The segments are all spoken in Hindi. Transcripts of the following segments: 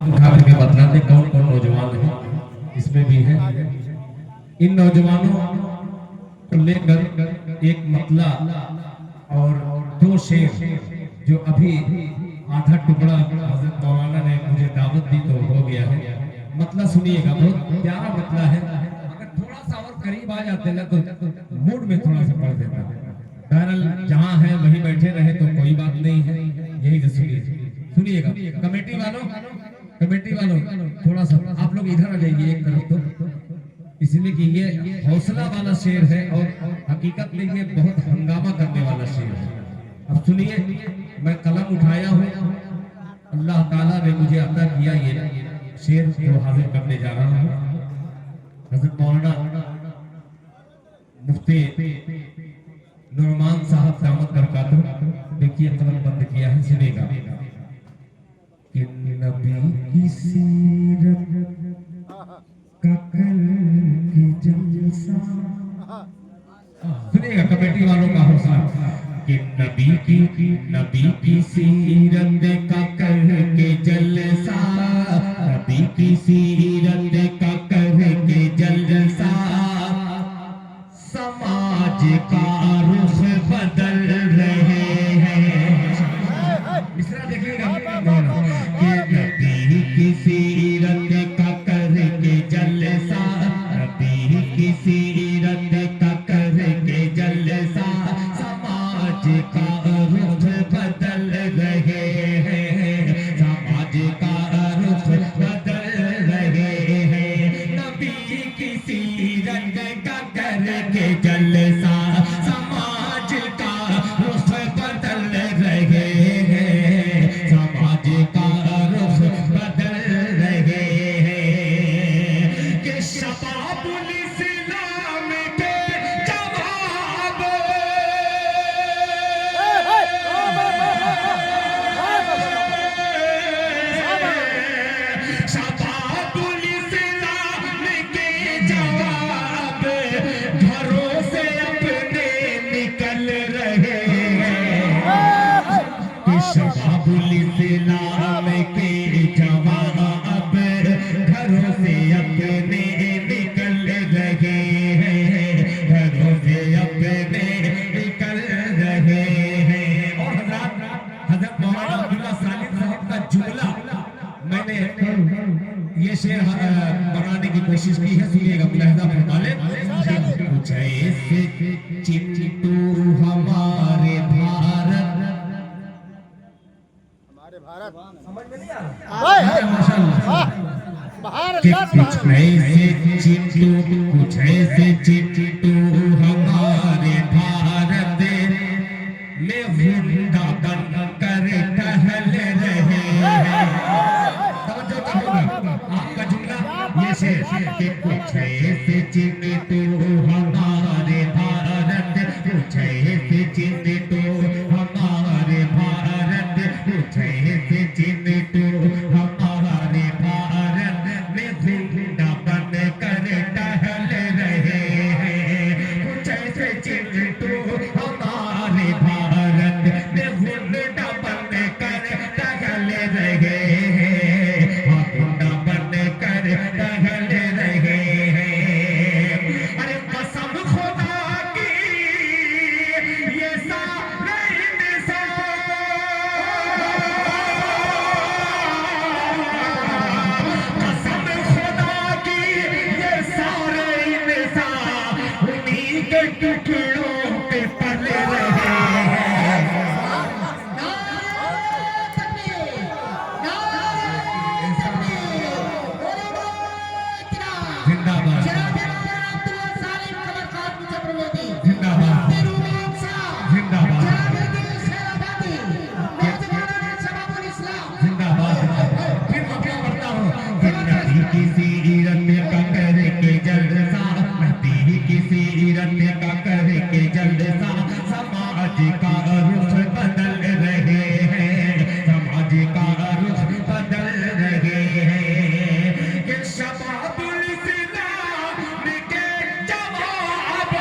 उठा करके बतलाते कौन कौन नौजवान हैं इसमें भी है। इन नौजवानों को लेकर एक मतला और दो शेर जो अभी आधा टुकड़ा हजरत मौलाना ने मुझे दावत दी तो हो गया है। मतला सुनिएगा, बहुत प्यारा मतला है। अगर थोड़ा सा और करीब आ जाते ना तो मूड में थोड़ा सा पड़ देता। बहरहाल जहाँ है वहीं बैठे रहे तो कोई बात नहीं है, यही से सुनिएगा। कमेटी वालों थोड़ा सा आप लोग इधर आ जाइए एक तरफ, तो इसलिए कि ये हौसला वाला शेर है और हकीकत में ये बहुत हंगामा करने वाला शेर है। अब सुनिए, मैं कलम उठाया हूँ, अल्लाह ताला ने मुझे अता किया ये शेर जो हाजिर करने जा रहा हूँ। हज़रत मौलाना मुफ्ती नुरमान साहब दामद बरकातहू, देखिए कलम बंद किया है, सुनेगा। कि नबी की सीरत का कल की जलसा, सुनिएगा कमेटी वालों का हौसला। कि नबी की सीरत का कल के जलसा, नबी की सीरत का कल के जलसा, समाज का रुख बदल रहे हैं। मिसरा देखिएगा, कि नबी की सीरत का कर के जलसा, नबी की सीरत का कर के जलसा, समाज का रुख बदल रहे हैं, समाज का रुख बदल रहे हैं। नबी की सीरत का कर के जलसा, समाज का रुख बदल रहे हैं, समाज का रुख बदल रहे हैं। कि शबाबुल इस्लाम के जवाब, शबाबुल इस्लाम के जवाब घरों से अपने निकल रहे हैं। कि शबाबुल इस्लाम के जवाब घरों से अपने निकल रहे हैं, घरों से अपने निकल रहे हैं। और हज़रत मौलाना अब्दुल्ला सालिम साहब का जुमला मैंने ये शेर बनाने की कोशिश की है, सुनिएगा, मुलाहिजा फरमा लें। कुछ ऐसे चिंटू हमारे भारत, समझ में नहीं आ रहा माशाअल्लाह। कुछ ऐसे चिंटू, कुछ ऐसे चिंटू हमारे भारत में जिंदा बन कर टहल रहे हैं। आपका जुमला ये शेर, कि कुछ ऐसे चिंटू हमारे भारत, कुछ ऐसे चिंटू हमारे भारत, कुछ ऐसे चिंटू हमारे भारत में जिंदा बन कर टहल रहे हैं। कुछ ऐसे चिंटू हमारे भारत में जिंदा बन कर टहल रहे हैं, जिंदा बन कर टहल रहे हैं। अरे कसम खुदा की ये सारे इंसान, कसम खुदा की ये सारे इंसान उन्हीं के टुकड़ों पे पल रहे हैं। जिंदाबाद जिंदाबाद जिंदाबाद जिंदाबाद। फिर मैं क्या करता हूँ, नबी की सीरत का कर के जलसा, नबी की सीरत का कर के जलसा, समाज का रुख बदल रहे हैं, समाज का रुख बदल रहे हैं। कि शबाबुल इस्लाम के जवाब,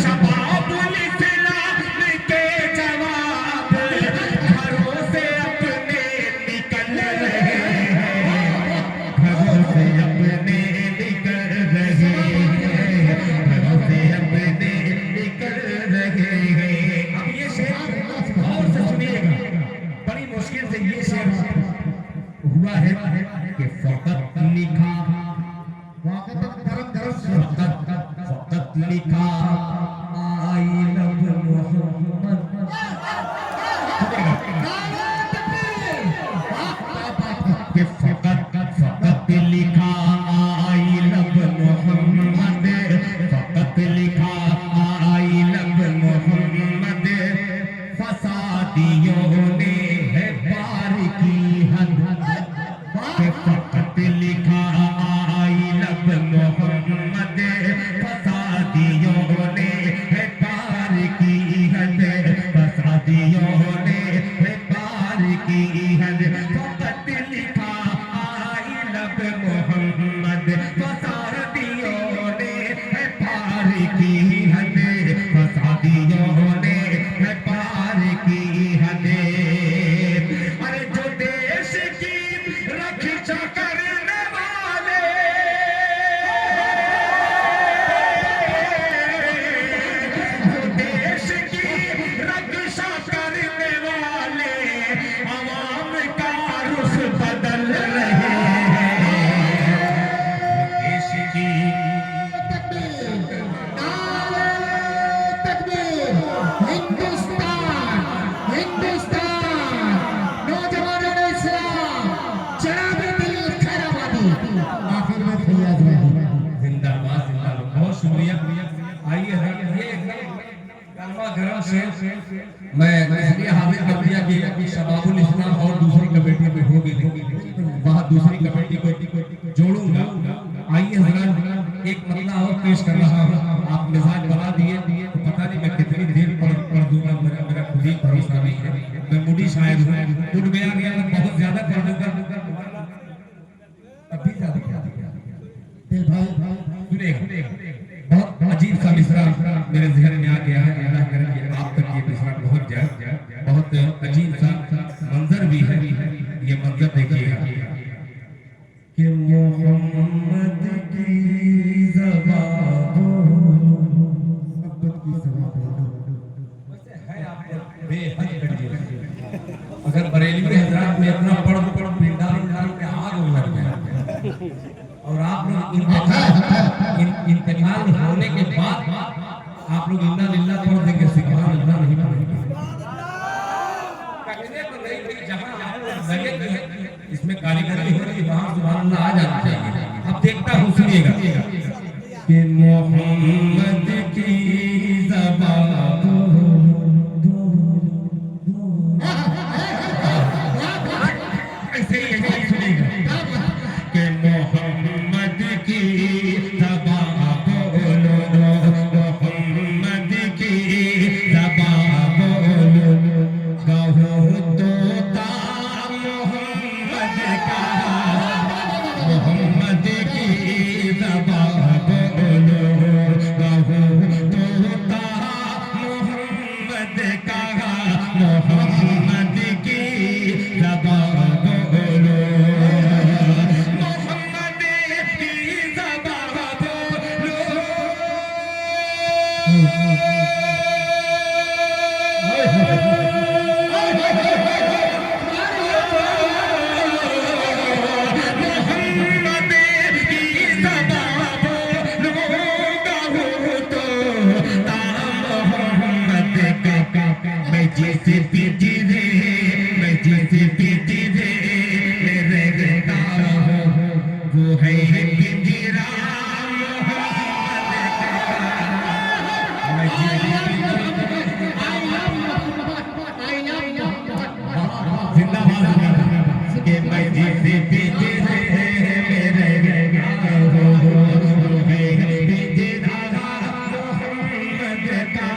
शबाबुल इस्लाम हद फसादियों ने है पार की हद फकत लिखा आई लब मोहम्मद फसादियों ने है पार की हद फसादियों ने है पार की हद अरे जो देश की रक्षा करने वाले जो देश की रक्षा करने वाले अवाम का रुख बदल रहे हैं देश की मैं इसलिए हाजिर कर दिया कि शबाबुल इस्लाम और दूसरी कमेटी में होगी वहाँ दूसरी कमेटी को जोड़ूंगा। आइए हजरात एक मतला और पेश कर रहा हूँ। आप मिजाज बना दिए तो पता नहीं मैं कितनी देर पढ़ दूंगा, मेरा खुद ही भरोसा नहीं है। मैं मुड़ी शायद हूँ, उठ गया मैं बहुत ज्यादा पढ़ दूंगा अभी ज्यादा दिल भाई सुनेगा। बहुत अजीब सा मिसरा मेरे ज़हन में आ गया है। अल्लाह करे कि आप तक ये मिसरा पहुंच जाए। बहुत अजीब सा मंजर भी है। ये मंजर देखिएगा कि मोहम्मद की ज़बान मोहब्बत की ज़बान वैसे है आप बेहद करिए। अगर बरेलवी हजरात में इतना पढ़ पिंडाल में आग लग जाए और आप लोग इंतकाल होने के बाद आप लोग इन्ना लिल्लाह पढ़ देंगे, सुभान अल्लाह नहीं पढ़ेंगे। कचरे पर नहीं, जहां लगे इसमें कारीगरी हो रही वहां सुभान अल्लाह आ जाना चाहिए। अब देखता हूं, सुनिएगा कि मोहम्मद की ज़बान ऐसे ही सुनिएगा कि मोहम्मद की ज़बान बोलो, मोहम्मद की ज़बान बोलो, कहो तोता मोहम्मद का, मोहम्मद की ज़बान बोलो, कहो तोता मोहम्मद का, मोहम्मद की ज़बान बोलो, मोहम्मद की ज़बान बोलो। जैसे पीती रे मैं जैसे पीती रे मेरे रहता हूँ वो है पिंजरा मोहम्मद का। मैं जिंदाबाद के मैं जैसे पीती रे मेरे रहता हूँ वो है पिंजरा मोहम्मद का।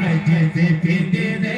मैं जैसे पीती रे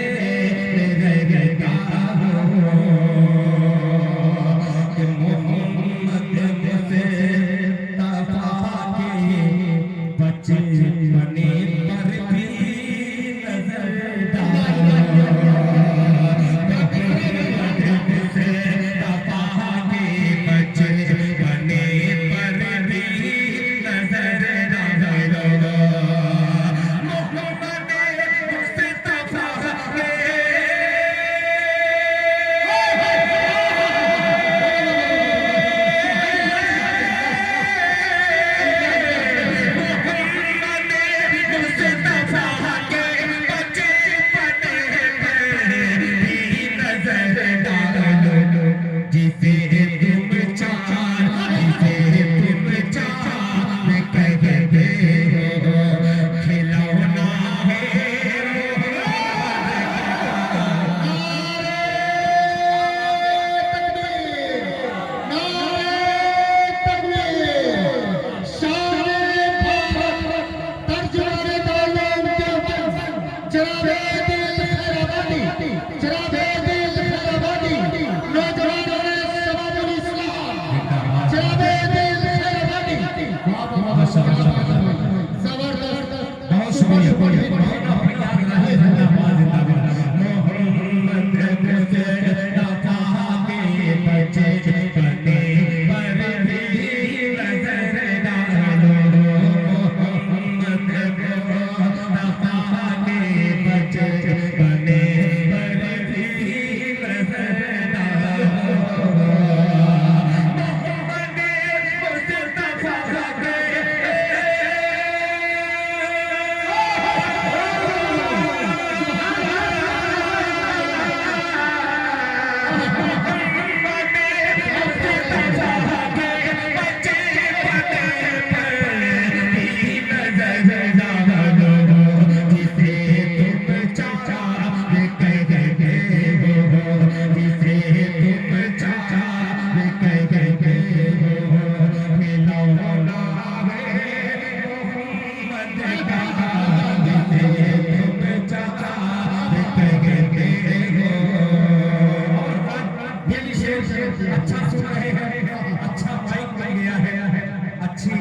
अच्छा सुन रहे हैं, अच्छा माइक मिल गया है, अच्छी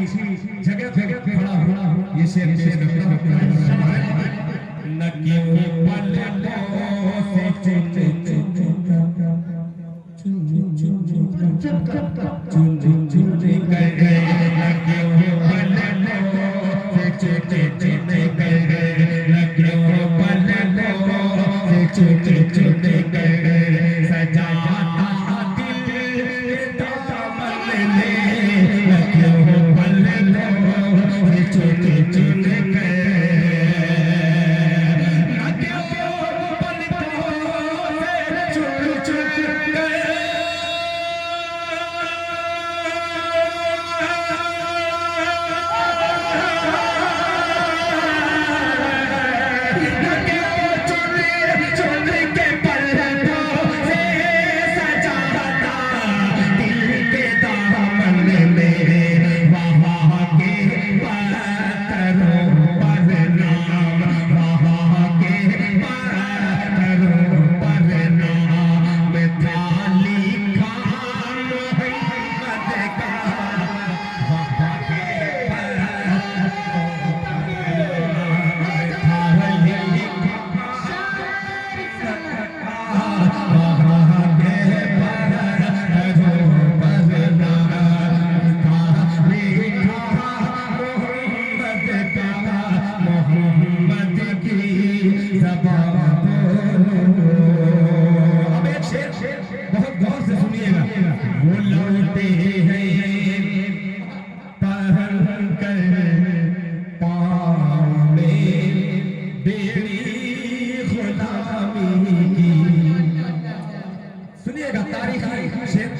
जगह पे खड़ा हुआ ये शेर न क्यों पल से चुन कर गए, न क्यों पल से चुन कर गए, न क्यों पल से चुन कर गए, सजाता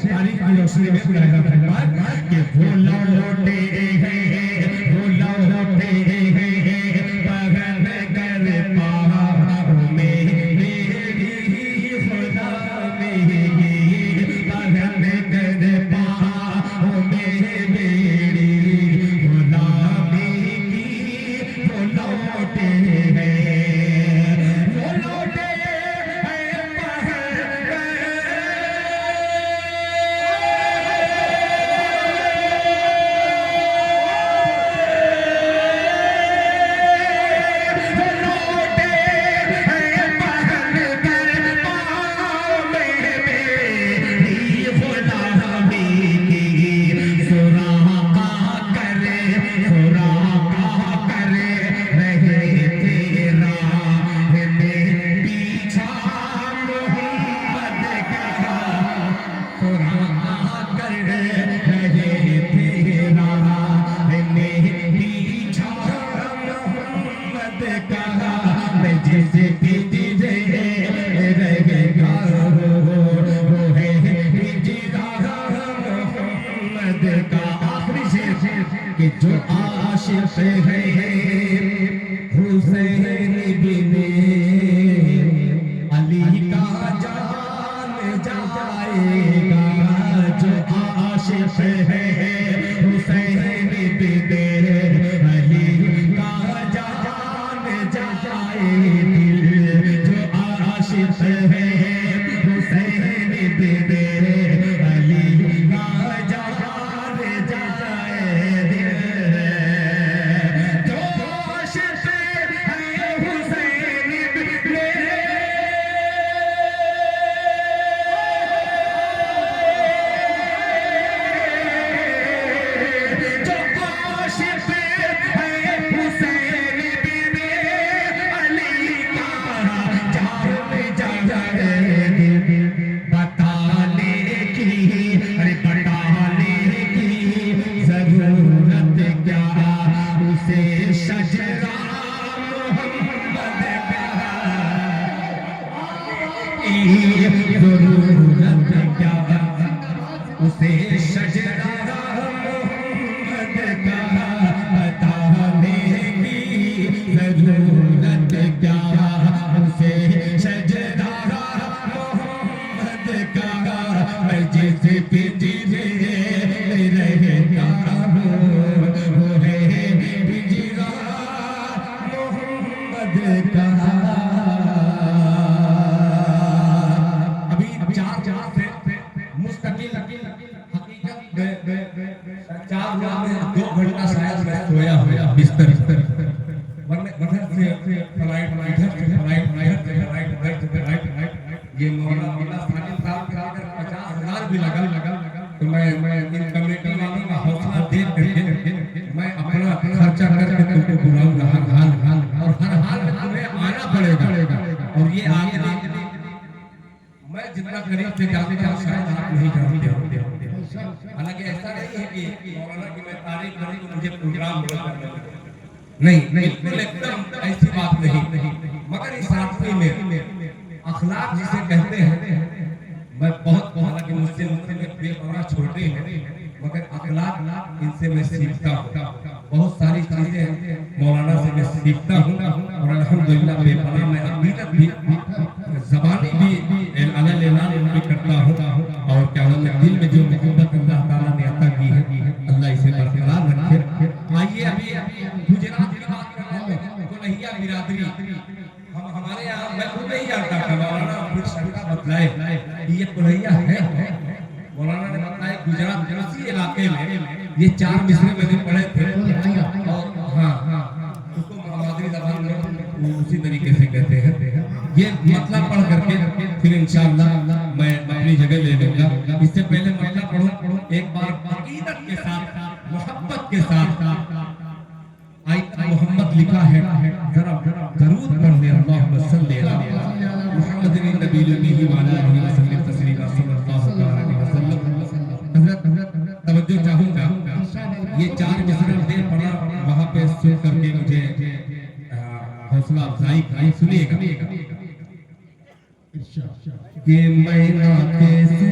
तारीख की रोशनी में कि वो लौटे हैं, वो लौटे हैं पगन कर पाओ में मेरी खुदा मेरी पगन कर पाओ में मेरी गुलामी की वो लौटे हैं, वो लौटे कि जो आशिक है हुसैन बिन अली का जान जाएगा, जो आशिक है हुसैन बिन अली का जान जाएगा। जरूरत क्या उसे सजदा मोहम्मद का बताने की जरूरत क्या उसे सजदा मोहम्मद का मैं जिस पिंजरे रहता हूँ वो है पिंजरा मोहम्मद का। अभी चार से मुस्तकिल हकीकत 4 में 2 घंटा शायद मैं सोया हुआ बिस्तर वरना इधर से फ्लाइट इधर से फ्लाइट ये मौलाना साजिद साहब के अगर 50,000 भी लगा तो मैं इन कमेटी वालों का हौसला देख करके मैं अपना खर्चा करके तुमको बुलाऊंगा हर हाल और हर हाल में तुम्हें आना पड़ेगा और ये आगे मैं जितना करीब से जानता हूँ शायद आप नहीं जानते होंगे। हालांकि ऐसा नहीं है कि मौलाना की मैं तारीफ करूं तो मुझे प्रोग्राम नहीं बिल्कुल एकदम ऐसी बात नहीं मगर इस आदमी में अखलाक जिसे कहते हैं मैं बहुत हालांकि मुझसे बेपना छोटे हैं मगर अखलाक इनसे मैं सीखता हूँ बहुत सारी चीजें मौलाना से मैं सीखता हूँ और अल्हम्दुलिल्लाह बेपना मैं अकीदत भी ज़बानी भी ऐलान भी करता हूँ और क्या होता है दिल में जो मोहब्बत अल्लाह ताला ने अता की है अल्लाह इसे बरकरार रखे। आइए अभी गुजरात की बात कर रहे हैं कोल्हिया बिरादरी हमारे यहाँ मैं खुद नहीं जानता था मौलाना फिर शंका बतलाए ये कोल्हिया है मौलाना ने बताया गुजरात उसी इलाके में ये 4 मिसरे मैंने पढ़े थे और हाँ उसको मादरी ज़बान में उसी तरीके से कहते हैं ये मतलब पढ़ करके फिर इंशाअल्लाह मैं अपनी जगह ले लूंगा। इससे पहले मतलब पढ़ो एक बार अकीदत के साथ मोहब्बत के साथ आयत मोहम्मद लिखा है जरा दरूद पढ़ ले अल्लाहुम्मा सल्ली अला मुहम्मदिन नबील उम्मी व अला आलिहि वसल्लम तस्लीमा सल्लल्लाहु अलैहि वसल्लम। हजरत तवज्जो चाहूंगा ये 4 मिसरे दे पढ़ा वहां पे सुन करके मुझे हौसला अफजाई सुनिएगा कि मैं ना कैसे